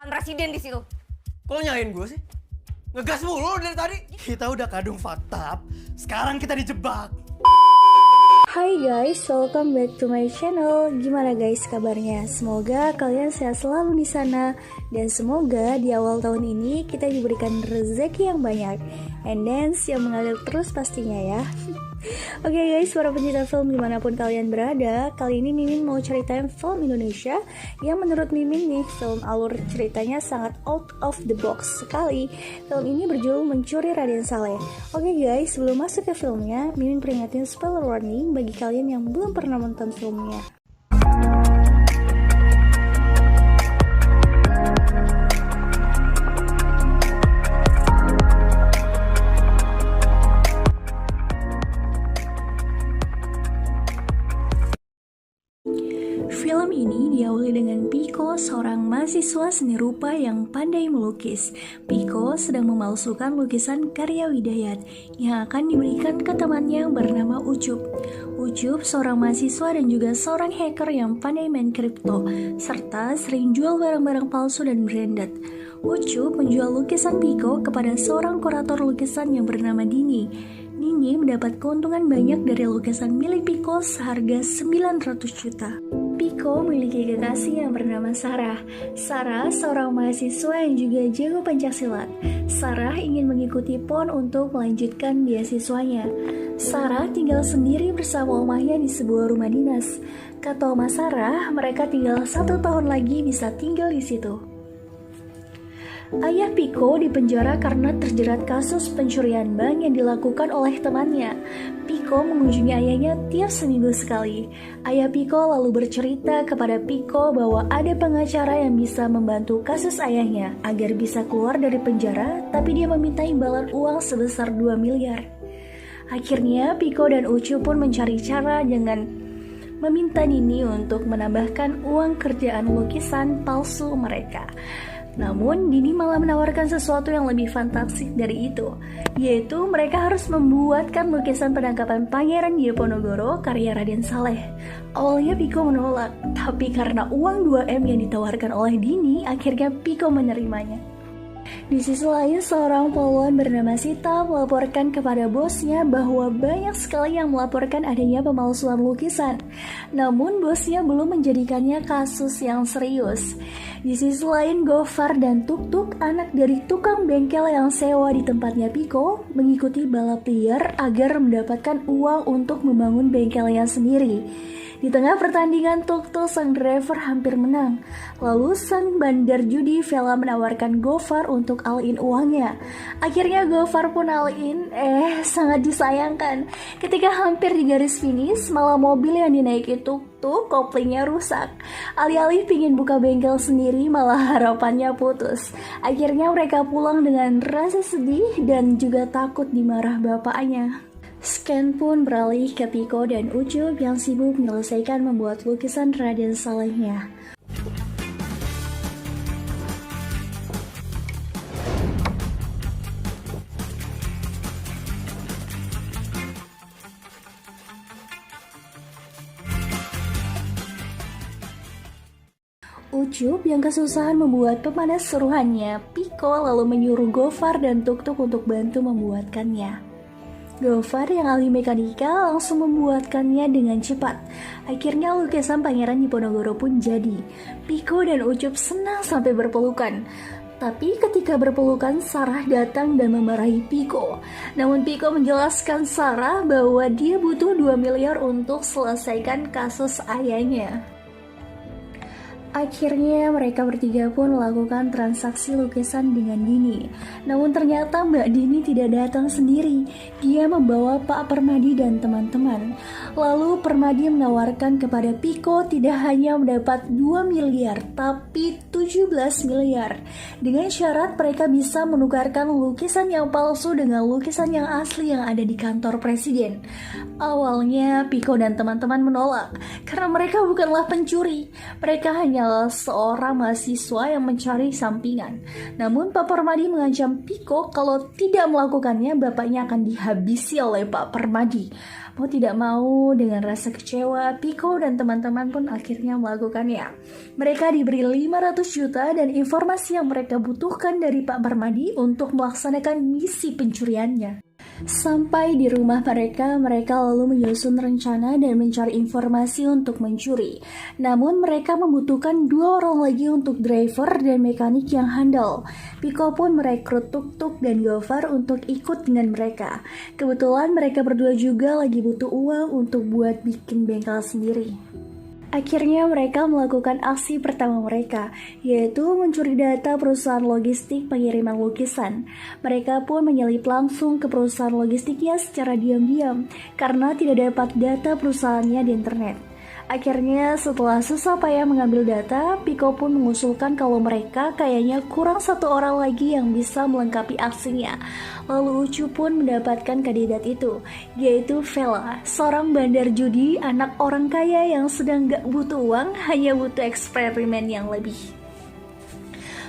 Presiden di situ. Kok lo nyalain gue sih? Ngegas mulu dari tadi. Kita udah kadung fakta. Sekarang kita dijebak. Hai guys, welcome back to my channel. Gimana guys kabarnya? Semoga kalian sehat selalu di sana dan semoga di awal tahun ini kita diberikan rezeki yang banyak and dance yang mengalir terus pastinya ya. Oke guys, para pencinta film dimanapun kalian berada, kali ini Mimin mau ceritain film Indonesia yang menurut Mimin nih, film alur ceritanya sangat out of the box sekali. Film ini berjudul Mencuri Raden Saleh. Oke guys, sebelum masuk ke filmnya, Mimin peringatin spoiler warning bagi kalian yang belum pernah nonton filmnya. Film ini diawali dengan Piko, seorang mahasiswa seni rupa yang pandai melukis. Piko sedang memalsukan lukisan karya Widayat yang akan diberikan ke temannya bernama Ucup. Ucup seorang mahasiswa dan juga seorang hacker yang pandai main kripto, serta sering jual barang-barang palsu dan branded. Ucup menjual lukisan Piko kepada seorang kurator lukisan yang bernama Dini. Dini mendapat keuntungan banyak dari lukisan milik Piko seharga 900 juta. Piko memiliki kekasih yang bernama Sarah. Sarah seorang mahasiswa yang juga jago pencaksilat. Sarah ingin mengikuti PON untuk melanjutkan beasiswanya. Sarah tinggal sendiri bersama omahnya di sebuah rumah dinas. Kata Oma Sarah, mereka tinggal 1 tahun lagi bisa tinggal di situ. Ayah Piko dipenjara karena terjerat kasus pencurian bank yang dilakukan oleh temannya. Piko mengunjungi ayahnya tiap seminggu sekali. Ayah Piko lalu bercerita kepada Piko bahwa ada pengacara yang bisa membantu kasus ayahnya agar bisa keluar dari penjara, tapi dia meminta imbalan uang sebesar 2 miliar. Akhirnya Piko dan Ucu pun mencari cara dengan meminta Nini untuk menambahkan uang kerjaan lukisan palsu mereka. Namun Dini malah menawarkan sesuatu yang lebih fantastik dari itu, yaitu mereka harus membuatkan lukisan penangkapan Pangeran Diponegoro karya Raden Saleh. Awalnya Piko menolak, tapi karena uang 2M yang ditawarkan oleh Dini, akhirnya Piko menerimanya. Di sisi lain, seorang poluan bernama Sita melaporkan kepada bosnya bahwa banyak sekali yang melaporkan adanya pemalsuan lukisan. Namun bosnya belum menjadikannya kasus yang serius. Di sisi lain, Gofar dan Tuk-Tuk, anak dari tukang bengkel yang sewa di tempatnya Piko, mengikuti balap liar agar mendapatkan uang untuk membangun bengkelnya sendiri. Di tengah pertandingan, Tuk-Tuk sang driver hampir menang. Lalu sang bandar judi Vela menawarkan Gofar untuk all-in uangnya. Akhirnya Gofar pun all-in. Sangat disayangkan. Ketika hampir di garis finish, malah mobil yang dinaiki Tuk-Tuk koplingnya rusak. Alih-alih pingin buka bengkel sendiri, malah harapannya putus. Akhirnya mereka pulang dengan rasa sedih dan juga takut dimarah bapaknya. Scan pun beralih ke Piko dan Ucup yang sibuk menyelesaikan membuat lukisan Raden Salehnya. Ucup yang kesusahan membuat pemanas suruhannya, Piko lalu menyuruh Gofar dan Tuk-Tuk untuk bantu membuatkannya. Gofar yang ahli mekanika langsung membuatkannya dengan cepat. Akhirnya lukisan Pangeran Diponegoro pun jadi. Piko dan Ucup senang sampai berpelukan. Tapi ketika berpelukan, Sarah datang dan memarahi Piko. Namun Piko menjelaskan Sarah bahwa dia butuh 2 miliar untuk selesaikan kasus ayahnya. Akhirnya mereka bertiga pun melakukan transaksi lukisan dengan Dini. Namun ternyata Mbak Dini tidak datang sendiri. Dia membawa Pak Permadi dan teman-teman. Lalu Permadi menawarkan kepada Piko tidak hanya mendapat 2 miliar, tapi 17 miliar. Dengan syarat mereka bisa menukarkan lukisan yang palsu dengan lukisan yang asli yang ada di kantor presiden. Awalnya Piko dan teman-teman menolak, karena mereka bukanlah pencuri. Mereka hanya hanyalah seorang mahasiswa yang mencari sampingan. Namun Pak Permadi mengancam Piko kalau tidak melakukannya bapaknya akan dihabisi oleh Pak Permadi. Mau tidak mau, dengan rasa kecewa, Piko dan teman-teman pun akhirnya melakukannya. Mereka diberi 500 juta dan informasi yang mereka butuhkan dari Pak Permadi untuk melaksanakan misi pencuriannya. Sampai di rumah mereka lalu menyusun rencana dan mencari informasi untuk mencuri. Namun mereka membutuhkan 2 orang lagi untuk driver dan mekanik yang handal. Piko pun merekrut Tuk-Tuk dan Gofar untuk ikut dengan mereka. Kebetulan mereka berdua juga lagi butuh uang untuk buat bikin bengkel sendiri. Akhirnya mereka melakukan aksi pertama mereka, yaitu mencuri data perusahaan logistik pengiriman lukisan. Mereka pun menyelip langsung ke perusahaan logistiknya secara diam-diam, karena tidak dapat data perusahaannya di internet. Akhirnya setelah susah payah mengambil data, Piko pun mengusulkan kalau mereka kayaknya kurang 1 orang lagi yang bisa melengkapi aksinya. Lalu Ucu pun mendapatkan kandidat itu, yaitu Vela, seorang bandar judi, anak orang kaya yang sedang gak butuh uang, hanya butuh eksperimen yang lebih.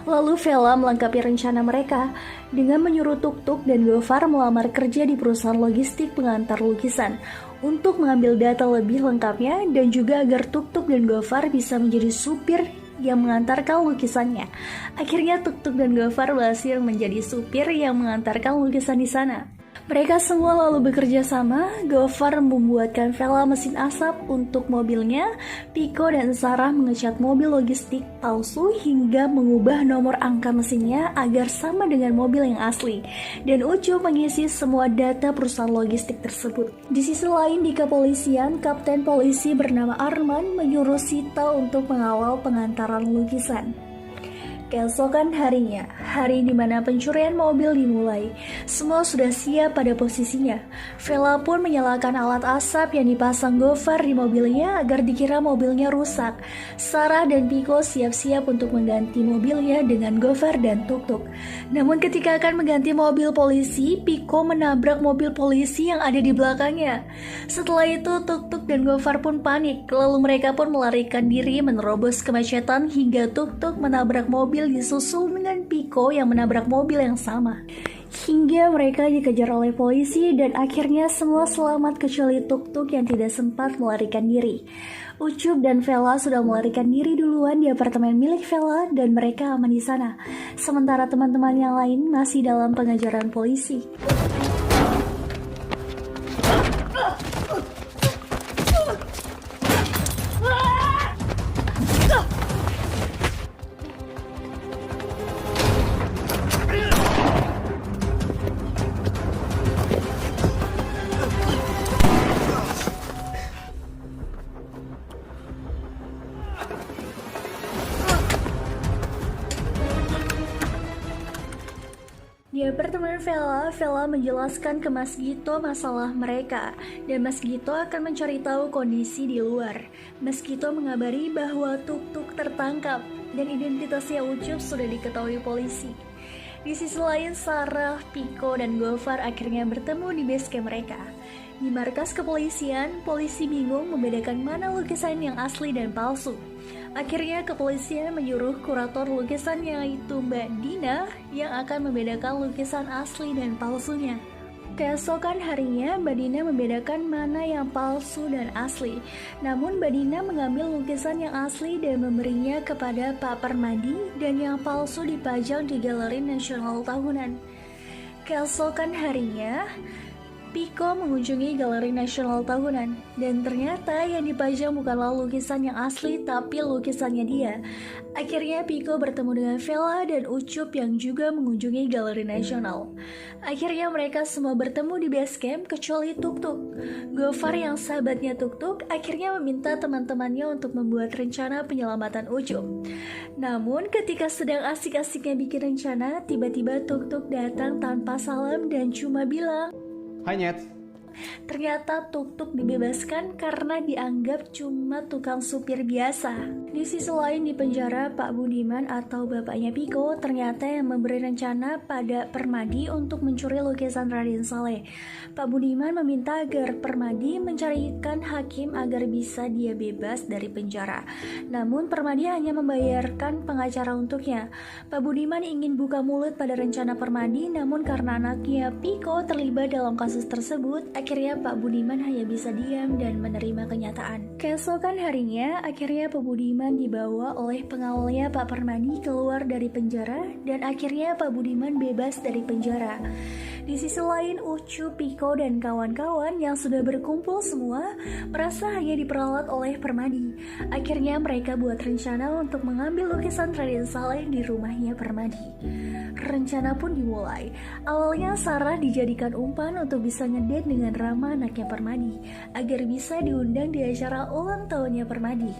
Lalu Vela melengkapi rencana mereka dengan menyuruh Tuk-Tuk dan Gofar melamar kerja di perusahaan logistik pengantar lukisan untuk mengambil data lebih lengkapnya dan juga agar Tuk-Tuk dan Gofar bisa menjadi supir yang mengantarkan lukisannya. Akhirnya Tuk-Tuk dan Gofar berhasil menjadi supir yang mengantarkan lukisan di sana. Mereka semua lalu bekerja sama. Gofar membuatkan Vela mesin asap untuk mobilnya. Piko dan Sarah mengecat mobil logistik palsu hingga mengubah nomor angka mesinnya agar sama dengan mobil yang asli. Dan Ucu mengisi semua data perusahaan logistik tersebut. Di sisi lain di kepolisian, Kapten Polisi bernama Arman menyuruh Sita untuk mengawal pengantaran lukisan. Keesokan harinya, hari di mana pencurian mobil dimulai, semua sudah siap pada posisinya. Vela pun menyalakan alat asap yang dipasang Gofar di mobilnya agar dikira mobilnya rusak. Sarah dan Piko siap-siap untuk mengganti mobilnya dengan Gofar dan Tuk-Tuk. Namun ketika akan mengganti mobil polisi, Piko menabrak mobil polisi yang ada di belakangnya. Setelah itu Tuk-Tuk dan Gofar pun panik, lalu mereka pun melarikan diri menerobos kemacetan hingga Tuk-Tuk menabrak mobil disusul dengan Piko yang menabrak mobil yang sama. Hingga mereka dikejar oleh polisi dan akhirnya semua selamat kecuali Tuk-Tuk yang tidak sempat melarikan diri. Ucup dan Vela sudah melarikan diri duluan di apartemen milik Vela dan mereka aman di sana. Sementara teman-teman yang lain masih dalam pengejaran polisi. Di apartemen Vela menjelaskan ke Mas Gito masalah mereka, dan Mas Gito akan mencari tahu kondisi di luar. Mas Gito mengabari bahwa Tuk-Tuk tertangkap, dan identitasnya Ucup sudah diketahui polisi. Di sisi lain, Sarah, Piko, dan Gofar akhirnya bertemu di base camp mereka. Di markas kepolisian, polisi bingung membedakan mana lukisan yang asli dan palsu. Akhirnya kepolisian menyuruh kurator lukisan yaitu Mbak Dina yang akan membedakan lukisan asli dan palsunya. Keesokan harinya Mbak Dina membedakan mana yang palsu dan asli. Namun Mbak Dina mengambil lukisan yang asli dan memberinya kepada Pak Permadi dan yang palsu dipajang di Galeri Nasional Tahunan. Keesokan harinya Piko mengunjungi Galeri Nasional Tahunan, dan ternyata yang dipajang bukanlah lukisan yang asli tapi lukisannya dia. Akhirnya Piko bertemu dengan Vela dan Ucup yang juga mengunjungi Galeri Nasional. Akhirnya mereka semua bertemu di base camp kecuali Tuk-Tuk. Gofar yang sahabatnya Tuk-Tuk akhirnya meminta teman-temannya untuk membuat rencana penyelamatan Ucup. Namun ketika sedang asik-asiknya bikin rencana, tiba-tiba Tuk-Tuk datang tanpa salam dan cuma bilang, Hai Nyet, Ternyata Tuk-Tuk dibebaskan karena dianggap cuma tukang supir biasa. Di sisi lain di penjara, Pak Budiman atau bapaknya Piko ternyata yang memberi rencana pada Permadi untuk mencuri lukisan Raden Saleh. Pak Budiman meminta agar Permadi mencarikan hakim agar bisa dia bebas dari penjara. Namun Permadi hanya membayarkan pengacara untuknya. Pak Budiman ingin buka mulut pada rencana Permadi, namun karena anaknya Piko terlibat dalam kasus tersebut, akhirnya Pak Budiman hanya bisa diam dan menerima kenyataan. Keesokan harinya, akhirnya Pak Budiman dibawa oleh pengawalnya Pak Permadi keluar dari penjara dan akhirnya Pak Budiman bebas dari penjara. Di sisi lain, Ucup, Piko, dan kawan-kawan yang sudah berkumpul semua merasa hanya diperalat oleh Permadi. Akhirnya mereka buat rencana untuk mengambil lukisan Raden Saleh di rumahnya Permadi. Rencana pun dimulai. Awalnya Sarah dijadikan umpan untuk bisa ngedate dengan Rama, anaknya Permadi, agar bisa diundang di acara ulang tahunnya Permadi.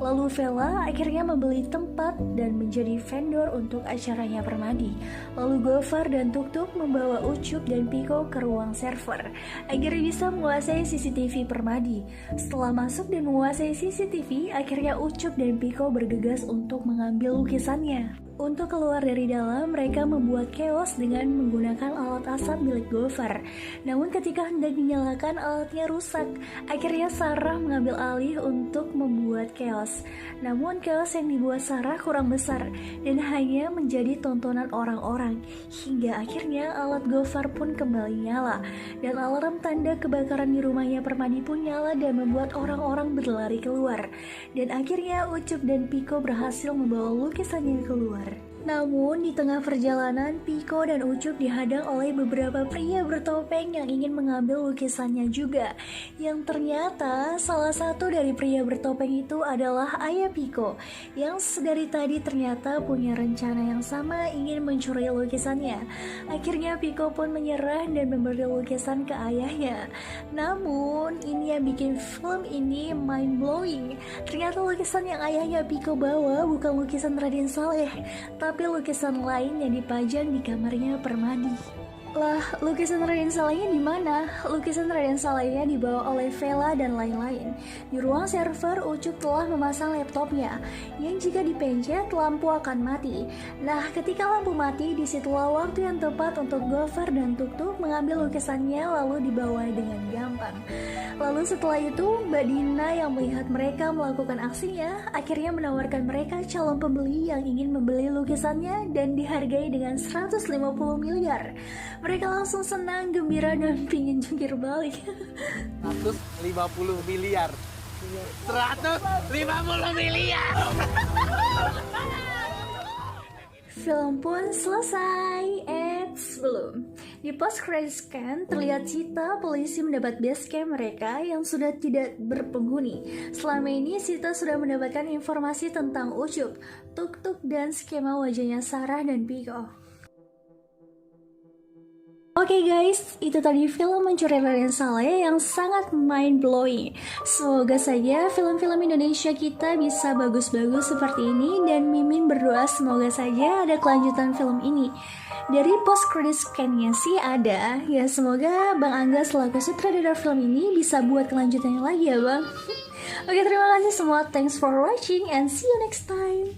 Lalu Vela akhirnya membeli tempat dan menjadi vendor untuk acaranya Permadi. Lalu Gofar dan Tuk-Tuk membawa Ucup dan Piko ke ruang server agar bisa menguasai CCTV Permadi. Setelah masuk dan menguasai CCTV, akhirnya Ucup dan Piko bergegas untuk mengambil lukisannya. Untuk keluar dari dalam, mereka membuat chaos dengan menggunakan alat asap milik Gofar. Namun ketika hendak dinyalakan, alatnya rusak. Akhirnya Sarah mengambil alih untuk membuat chaos. Namun chaos yang dibuat Sarah kurang besar dan hanya menjadi tontonan orang-orang. Hingga akhirnya alat Gofar pun kembali nyala. Dan alarm tanda kebakaran di rumahnya Permadi pun nyala dan membuat orang-orang berlari keluar. Dan akhirnya Ucup dan Piko berhasil membawa lukisannya keluar. Namun di tengah perjalanan, Piko dan Ucup dihadang oleh beberapa pria bertopeng yang ingin mengambil lukisannya juga. Yang ternyata salah satu dari pria bertopeng itu adalah ayah Piko, yang dari tadi ternyata punya rencana yang sama ingin mencuri lukisannya. Akhirnya Piko pun menyerah dan memberi lukisan ke ayahnya. Namun ini yang bikin film ini mind blowing. Ternyata lukisan yang ayahnya Piko bawa bukan lukisan Raden Saleh, tapi lukisan lain yang dipajang di kamarnya Permadi. Lah, lukisan Raden Salehnya di mana? Lukisan Raden Salehnya dibawa oleh Vela dan lain-lain. Di ruang server, Ucup telah memasang laptopnya, yang jika dipencet, lampu akan mati. Nah, ketika lampu mati, disitulah waktu yang tepat untuk Gofar dan Tuk-Tuk mengambil lukisannya lalu dibawa dengan gampang. Lalu setelah itu, Mbak Dina yang melihat mereka melakukan aksinya, akhirnya menawarkan mereka calon pembeli yang ingin membeli lukisannya dan dihargai dengan 150 miliar. Mereka langsung senang, gembira, dan pingin jungkir balik. 150 miliar. 150 miliar. Film pun selesai. Belum. Di post credit scan terlihat Sita polisi mendapat base camp mereka yang sudah tidak berpenghuni. Selama ini Sita sudah mendapatkan informasi tentang Ucup, Tuk-Tuk, dan skema wajahnya Sarah dan Piko. Oke guys, itu tadi film Mencuri Raden Saleh yang sangat mind-blowing. Semoga saja film-film Indonesia kita bisa bagus-bagus seperti ini, dan Mimin berdoa semoga saja ada kelanjutan film ini. Dari post credit scan-nya sih ada, ya semoga Bang Angga selaku sutradara film ini bisa buat kelanjutannya lagi ya Bang. Oke, terima kasih semua, thanks for watching and see you next time.